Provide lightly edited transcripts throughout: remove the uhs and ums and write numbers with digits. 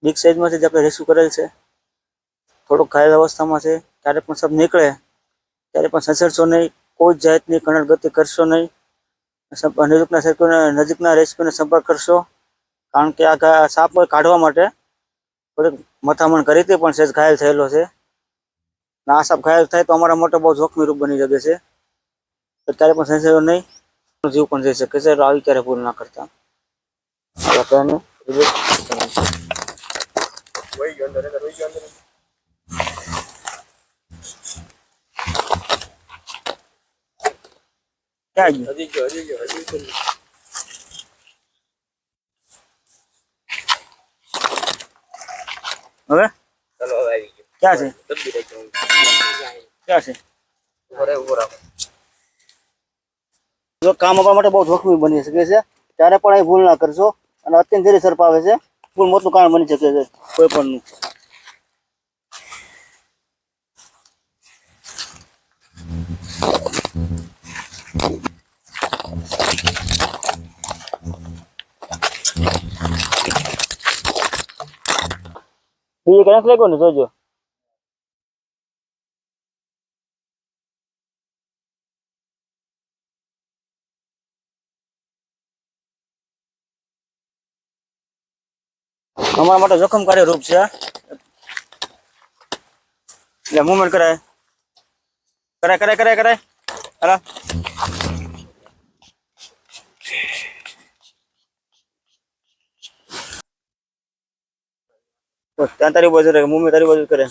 Big સાઇઝમાંથી જ આપણે rescue કરેલ છે। થોડુંક ઘાયલ અવસ્થામાં છે, ત્યારે પણ સબ નીકળે ત્યારે પણ સસરશો નહીં, કોઈ જાતની કણર ગતિ કરશો નહીં। નજીકના રેસ્ક્યુને સંપર્ક કરશો, કારણ કે આ સાપ કાઢવા માટે થોડીક મથામણ કરી હતી, પણ સહેજ ઘાયલ થયેલો છે। આ સાપ ઘાયલ થાય તો અમારા માટે બહુ જોખમી રૂપ બની શકે છે, ત્યારે પણ સંશય નહીં, જીવ પણ જઈ શકે છે। આવી ક્યારે ભૂલ ના કરતા। ક્યાં ગયો? હવે ચલો હવે આવી ગયો। ક્યાં છે? ક્યાં છે? જો કામ આપવા માટે બહુ જોખમી બની શકે છે, ત્યારે પણ એ ભૂલ ના કરશો, અને અત્યંત ધીરે સર્પ આવે છે, ભૂલ મોટું કારણ બની શકે છે કોઈ પણ। બીજે ક્યાંક લાગ્યો ને જોજો। અમારા માટે જોખમકારી રૂપ છે, એટલે મુવમેન્ટ કરાય કરાય કરાય કરાય કરાય હાલા। ત્યાં તારી બાજુ રહે, મુવમેન્ટ તારી બાજુ કરે।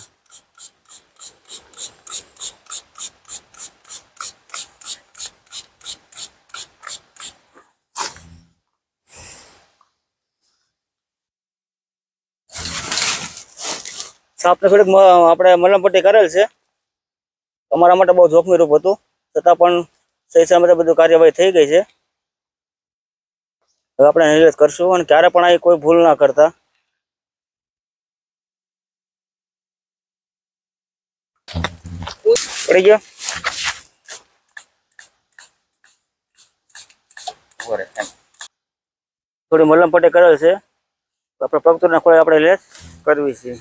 સાપને થોડીક આપણે મલમપટ્ટી કરેલ છે, અમારા માટે બહુ જોખમી રૂપ હતું, છતાં પણ સહી સલામત બધું કાર્યવાહી થઈ ગઈ છે। હવે આપણે નિર્દેશ કરશું, અને ક્યારે પણ આવી કોઈ ભૂલ ના કરતા। પડી ગયો થોડી મલમપટ્ટી કરેલ છે, આપણે પગતુરના ખોળે આપણે લેસ કરવી છે।